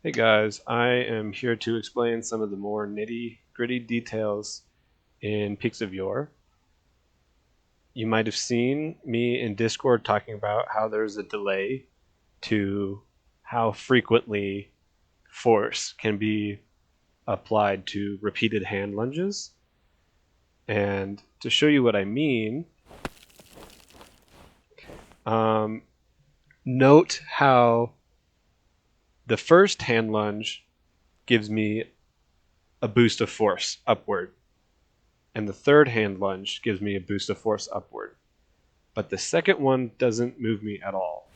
Hey guys, I am here to explain some of the more nitty-gritty details in Peaks of Yore. You might have seen me in Discord talking about how there's a delay to how frequently force can be applied to repeated hand lunges. And to show you what I mean, um, note how the first hand lunge gives me a boost of force upward, and the third hand lunge gives me a boost of force upward. But the second one doesn't move me at all.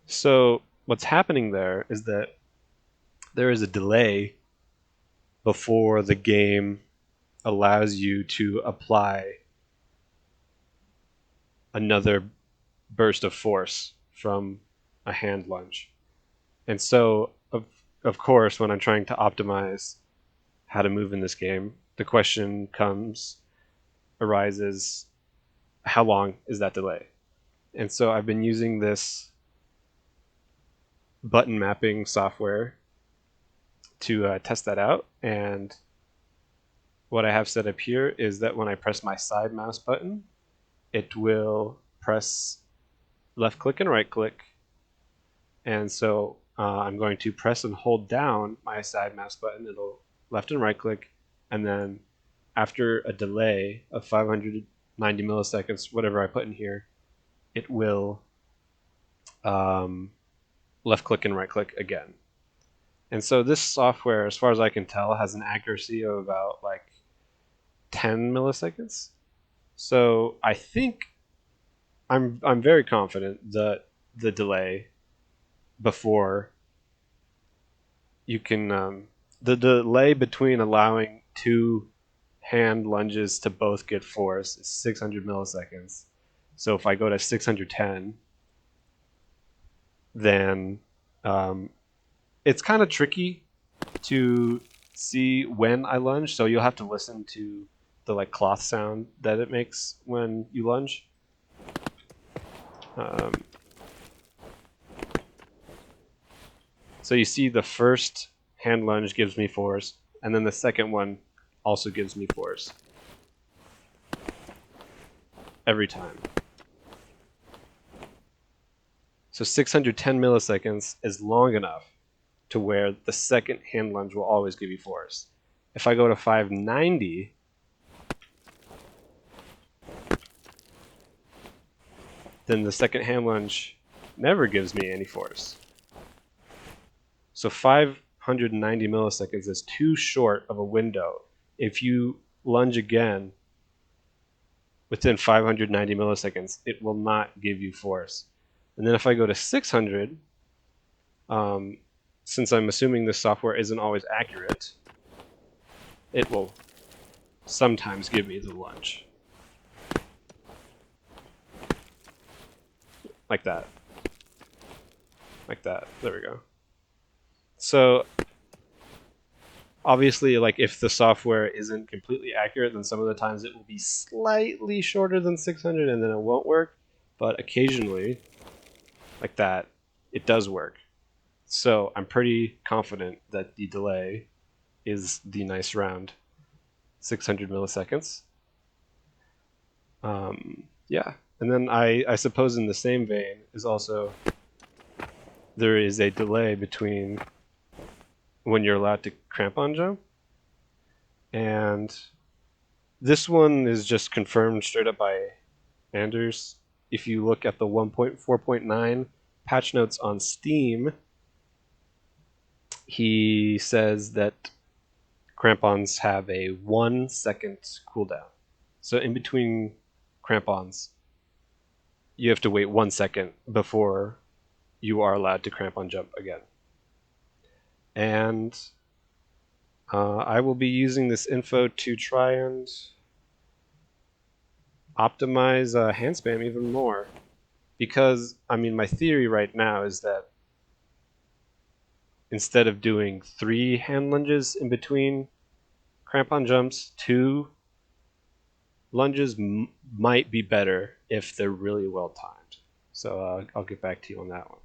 So what's happening there is that there is a delay before the game allows you to apply another burst of force from a hand lunge. And so, of course, when I'm trying to optimize how to move in this game, the question arises, how long is that delay? And so I've been using this button mapping software to test that out. And what I have set up here is that when I press my side mouse button, it will press left click and right click. And so I'm going to press and hold down my side mouse button. It'll left and right click. And then after a delay of 590 milliseconds, whatever I put in here, it will left click and right click again. And so this software, as far as I can tell, has an accuracy of about like 10 milliseconds. So I think I'm very confident that the delay before you can the delay between allowing two hand lunges to both get force is 600 milliseconds. So if I go to 610, then it's kind of tricky to see when I lunge. So you'll have to listen to the like cloth sound that it makes when you lunge. So you see the first hand lunge gives me force, and then the second one also gives me force. Every time. So 610 milliseconds is long enough to where the second hand lunge will always give you force. If I go to 590, then the second hand lunge never gives me any force. So 590 milliseconds is too short of a window. If you lunge again within 590 milliseconds, it will not give you force. And then if I go to 600, since I'm assuming this software isn't always accurate, it will sometimes give me the lunge. Like that. Like that. There we go. So obviously, like if the software isn't completely accurate, then some of the times it will be slightly shorter than 600 and then it won't work. But occasionally, like that, it does work. So I'm pretty confident that the delay is the nice round 600 milliseconds. Yeah. And then I suppose in the same vein is also there is a delay between when you're allowed to crampon jump. And this one is just confirmed straight up by Anders. If you look at the 1.4.9 patch notes on Steam, he says that crampons have a 1 second cooldown. So in between crampons, you have to wait 1 second before you are allowed to crampon jump again. And I will be using this info to try and optimize hand spam even more. Because, I mean, my theory right now is that instead of doing 3 hand lunges in between crampon jumps, 2 lunges might be better if they're really well timed. So I'll get back to you on that one.